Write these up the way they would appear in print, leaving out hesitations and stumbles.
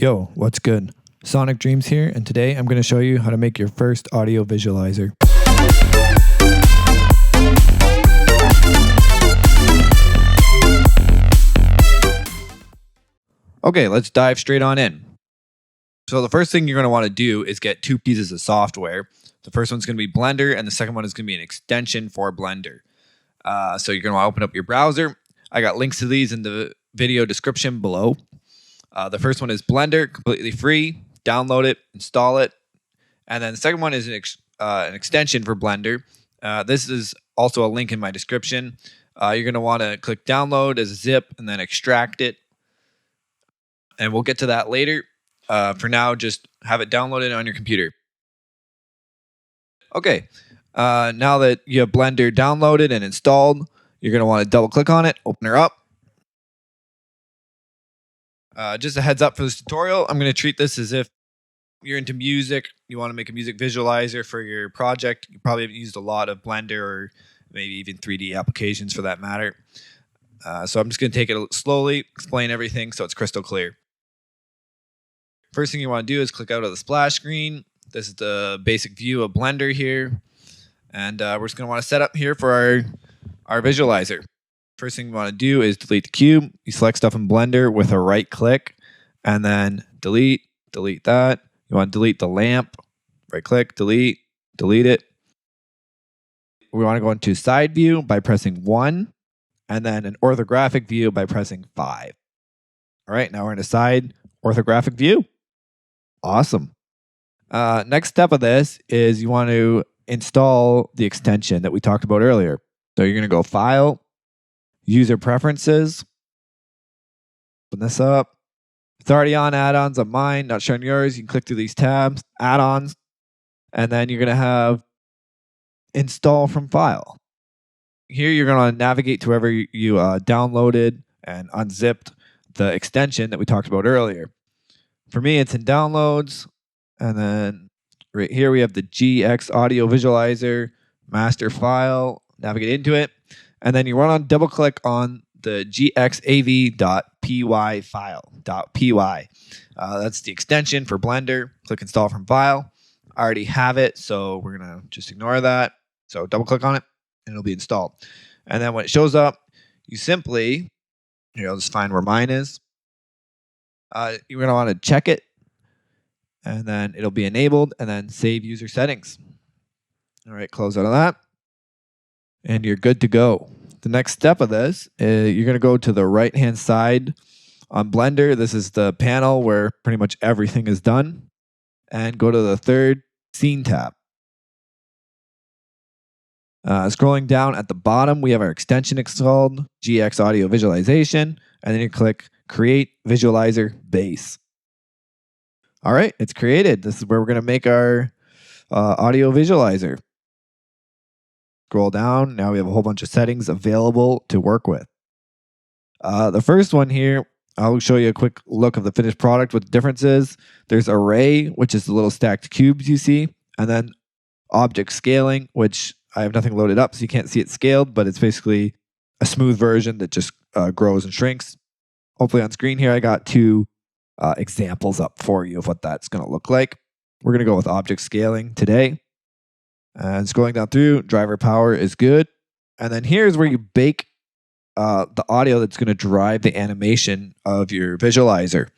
Yo, what's good? Sonic Dreams here, and today I'm going to show you how to make your first audio visualizer. Okay, let's dive straight on in. So the first thing you're going to want to do is get two pieces of software. The first one's going to be Blender, and the second one is going to be an extension for Blender. So you're going to want to open up your browser. I got links to these in the video description below. The first one is Blender, completely free. Download it, install it. And then the second one is an extension for Blender. This is also a link in my description. You're going to want to click download as a zip and then extract it. And we'll get to that later. For now, just have it downloaded on your computer. Okay, now that you have Blender downloaded and installed, you're going to want to double click on it, open her up. Just a heads up for this tutorial, I'm going to treat this as if you're into music, you want to make a music visualizer for your project. You probably have used a lot of Blender or maybe even 3D applications for that matter. So I'm just going to take it slowly, explain everything so it's crystal clear. First thing you want to do is click out of the splash screen. This is the basic view of Blender here. And we're just going to want to set up here for our visualizer. First thing you want to do is delete the cube. You select stuff in Blender with a right click and then delete that. You want to delete the lamp, right click, delete it. We want to go into side view by pressing 1 and then an orthographic view by pressing 5. All right, now we're in a side orthographic view. Awesome. Next step of this is you want to install the extension that we talked about earlier. So you're going to go File, User Preferences. Open this up. It's already on add-ons on mine, not showing yours. You can click through these tabs, add-ons, and then you're going to have Install from File. Here you're going to navigate to wherever you downloaded and unzipped the extension that we talked about earlier. For me, it's in Downloads, and then right here we have the GX Audio Visualizer master file. Navigate into it. And then you want to double click on the gxav.py file. .py. That's the extension for Blender. Click install from file. I already have it, so we're going to just ignore that. So double click on it and it'll be installed. And then when it shows up, you simply, here, I'll just find where mine is. You're going to want to check it and then it'll be enabled and then save user settings. All right, close out of that. And you're good to go. The next step of this is you're going to go to the right-hand side on Blender. This is the panel where pretty much everything is done. And go to the third Scene tab. Scrolling down at the bottom, we have our extension installed, GX Audio Visualization. And then you click Create Visualizer Base. All right, it's created. This is where we're going to make our audio visualizer. Scroll down. Now we have a whole bunch of settings available to work with. The first one here, I'll show you a quick look of the finished product. What the difference is, there's array, which is the little stacked cubes you see, and then object scaling, which I have nothing loaded up, so you can't see it scaled, but it's basically a smooth version that just grows and shrinks. Hopefully on screen here, I got two examples up for you of what that's going to look like. We're going to go with object scaling today. And scrolling down through, driver power is good. And then here's where you bake the audio that's going to drive the animation of your visualizer.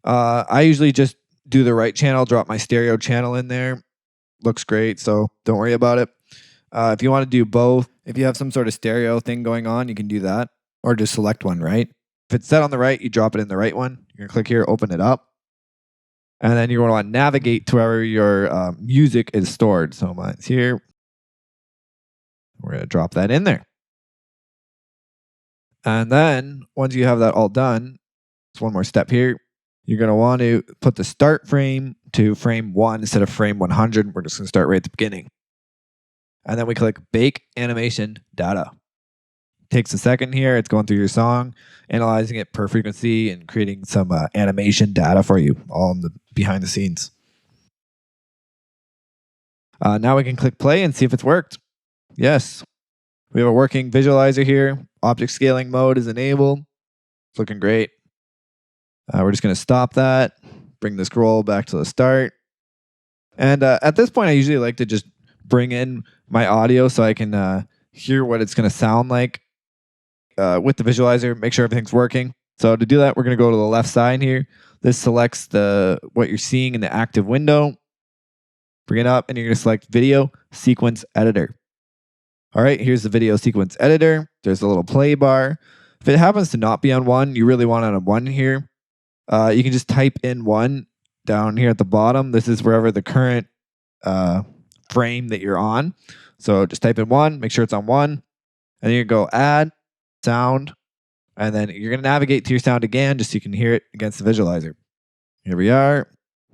I usually just do the right channel, drop my stereo channel in there. Looks great, so don't worry about it. If you want to do both, if you have some sort of stereo thing going on, you can do that. Or just select one, right? If it's set on the right, you drop it in the right one. You're going to click here, open it up. And then you're going to want to navigate to wherever your music is stored. So mine's here. We're going to drop that in there. And then once you have that all done, there's one more step here. You're going to want to put the start frame to frame 1 instead of frame 100. We're just going to start right at the beginning. And then we click Bake Animation Data. Takes a second here. It's going through your song, analyzing it per frequency and creating some animation data for you, all in the behind the scenes. Now we can click play and see if it's worked. Yes, we have a working visualizer here. Object scaling mode is enabled. It's looking great. We're just going to stop that. bring the scroll back to the start. And at this point, I usually like to just bring in my audio so I can hear what it's going to sound like with the visualizer, make sure everything's working. So to do that, we're going to go to the left side here. This selects what you're seeing in the active window. Bring it up, and you're going to select Video Sequence Editor. All right, here's the Video Sequence Editor. There's a little play bar. If it happens to not be on 1, you really want it on 1 here. You can just type in 1 down here at the bottom. This is wherever the current frame that you're on. So just type in 1, make sure it's on 1, and then you go Add Sound, and then you're going to navigate to your sound again just so you can hear it against the visualizer. Here we are,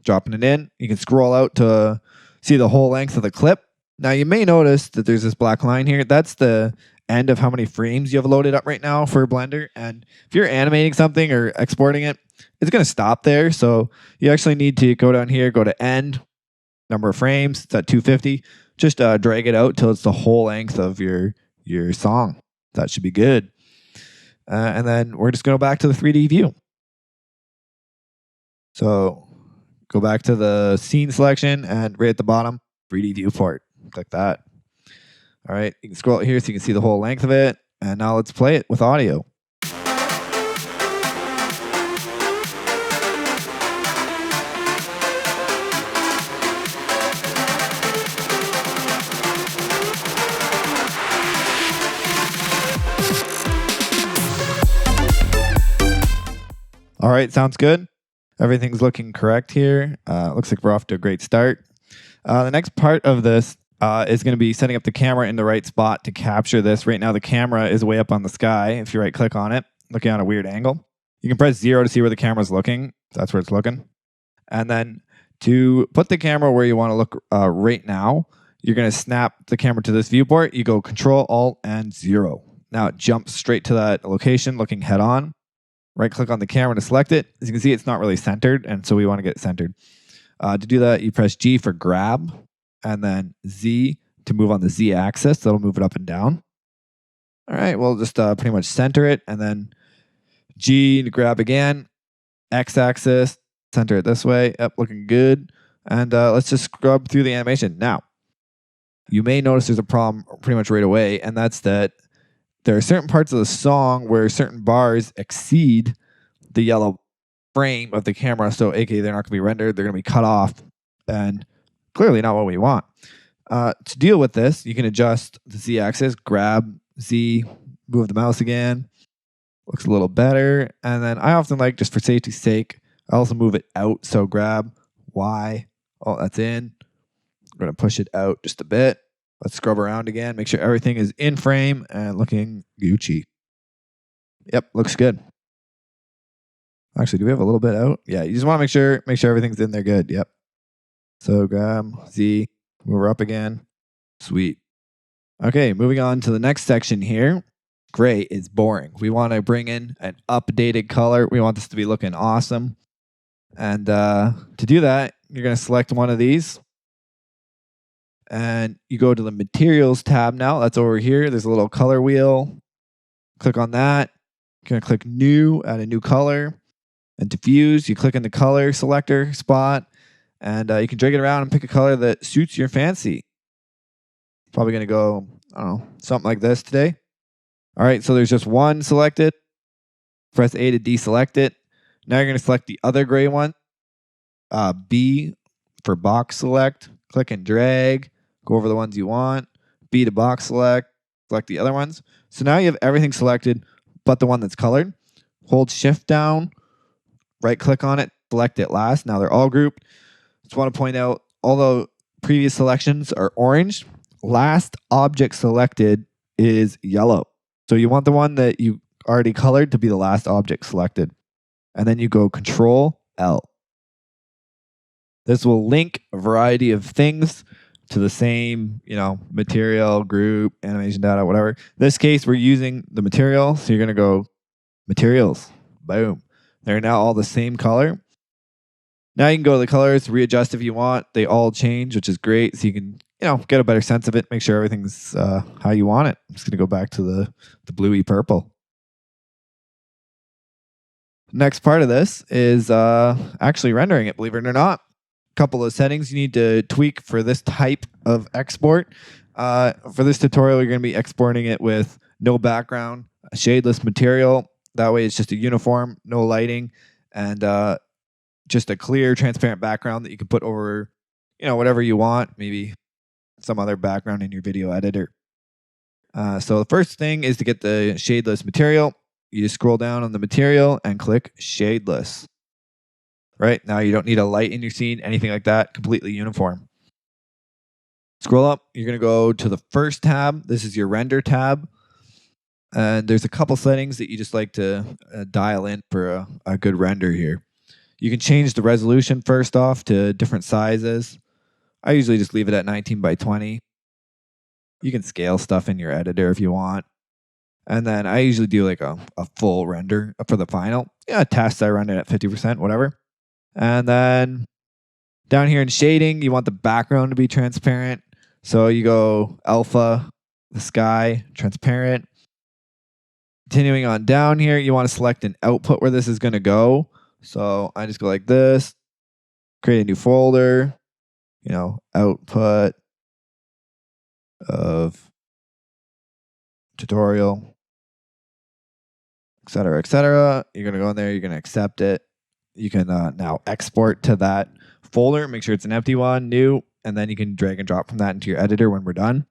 dropping it in. You can scroll out to see the whole length of the clip. Now you may notice that there's this black line here. That's the end of how many frames you have loaded up right now for Blender. And if you're animating something or exporting it, it's going to stop there. So you actually need to go down here, go to end, number of frames. It's at 250. Just drag it out till it's the whole length of your song. That should be good. And then we're just going to go back to the 3D view. So go back to the scene selection and right at the bottom, 3D viewport. Click that. All right, you can scroll here so you can see the whole length of it. And now let's play it with audio. All right, sounds good. Everything's looking correct here. Looks like we're off to a great start. The next part of this is going to be setting up the camera in the right spot to capture this. Right now, the camera is way up on the sky. If you right-click on it, looking at a weird angle. You can press 0 to see where the camera's looking. That's where it's looking. And then to put the camera where you want to look right now, you're going to snap the camera to this viewport. You go Control, Alt, and 0. Now it jumps straight to that location, looking head-on. Right-click on the camera to select it. As you can see, it's not really centered, and so we want to get it centered. To do that, you press G for grab, and then Z to move on the Z axis. That'll move it up and down. All right, we'll just pretty much center it, and then G to grab again. X axis, center it this way. Yep, looking good. And let's just scrub through the animation. Now, you may notice there's a problem pretty much right away, and that's that there are certain parts of the song where certain bars exceed the yellow frame of the camera. So, aka, they're not going to be rendered. They're going to be cut off. And clearly not what we want. To deal with this, you can adjust the Z axis, grab Z, move the mouse again. Looks a little better. And then I often like, just for safety's sake, I also move it out. So grab Y. Oh, that's in. I'm going to push it out just a bit. Let's scrub around again. Make sure everything is in frame and looking Gucci. Yep, looks good. Actually, do we have a little bit out? Yeah, you just want to make sure everything's in there good. Yep. So grab Z, move her up again. Sweet. Okay, moving on to the next section here. Gray is boring. We want to bring in an updated color. We want this to be looking awesome. And to do that, you're going to select one of these. And you go to the Materials tab now. That's over here. There's a little color wheel. Click on that. You're going to click New, add a new color. And Diffuse, you click in the color selector spot. And you can drag it around and pick a color that suits your fancy. Probably going to go, I don't know, something like this today. All right, so there's just one selected. Press A to deselect it. Now you're going to select the other gray one. B for box select. Click and drag. Go over the ones you want. B to box select. Select the other ones. So now you have everything selected but the one that's colored. Hold Shift down. Right click on it. Select it last. Now they're all grouped. Just want to point out, although previous selections are orange, last object selected is yellow. So you want the one that you already colored to be the last object selected. And then you go Control L. This will link a variety of things to the same, material, group, animation data, whatever. In this case, we're using the material. So you're going to go Materials. Boom. They're now all the same color. Now you can go to the colors, readjust if you want. They all change, which is great. So you can, get a better sense of it. Make sure everything's how you want it. I'm just going to go back to the bluey purple. Next part of this is actually rendering it, believe it or not. Couple of settings you need to tweak for this type of export. For this tutorial, you're going to be exporting it with no background, a shadeless material. That way it's just a uniform, no lighting, and just a clear, transparent background that you can put over, whatever you want, maybe some other background in your video editor. So the first thing is to get the shadeless material. You just scroll down on the material and click shadeless. Right now, you don't need a light in your scene, anything like that, completely uniform. Scroll up, you're going to go to the first tab. This is your render tab. And there's a couple settings that you just like to dial in for a good render here. You can change the resolution first off to different sizes. I usually just leave it at 19 by 20. You can scale stuff in your editor if you want. And then I usually do like a full render for the final. Yeah, test I run it at 50%, whatever. And then down here in shading, you want the background to be transparent. So you go alpha, the sky, transparent. Continuing on down here, you want to select an output where this is going to go. So I just go like this, create a new folder, output of tutorial, etc., etc. You're going to go in there, you're going to accept it. You can now export to that folder, make sure it's an empty one, new, and then you can drag and drop from that into your editor when we're done.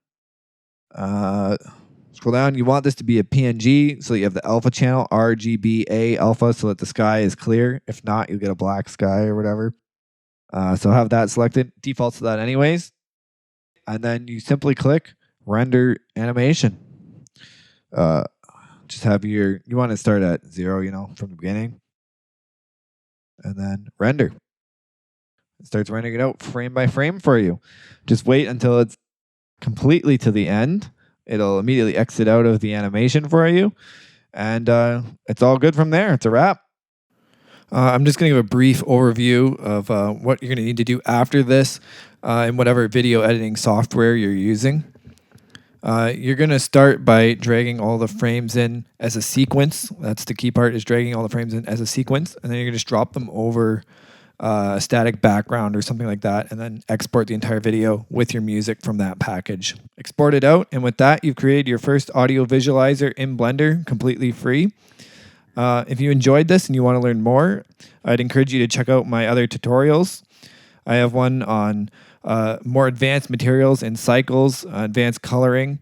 Scroll down. You want this to be a PNG, so you have the alpha channel, RGBA alpha, so that the sky is clear. If not, you'll get a black sky or whatever. So have that selected. Defaults to that anyways. And then you simply click render animation. Just have you want to start at 0, from the beginning. And then render. It starts rendering it out frame by frame for you. Just wait until it's completely to the end. It'll immediately exit out of the animation for you. And it's all good from there. It's a wrap. I'm just going to give a brief overview of what you're going to need to do after this in whatever video editing software you're using. You're going to start by dragging all the frames in as a sequence. That's the key part, is dragging all the frames in as a sequence. And then you're going to just drop them over a static background or something like that, and then export the entire video with your music from that package. Export it out, and with that, you've created your first audio visualizer in Blender, completely free. If you enjoyed this and you want to learn more, I'd encourage you to check out my other tutorials. I have one on more advanced materials and cycles, advanced coloring,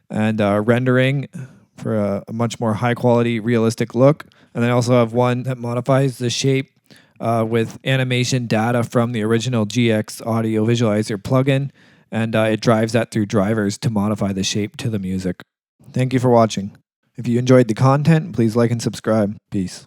and rendering for a much more high quality, realistic look. And then I also have one that modifies the shape with animation data from the original GX Audio Visualizer plugin, and it drives that through drivers to modify the shape to the music. Thank you for watching. If you enjoyed the content, please like and subscribe. Peace.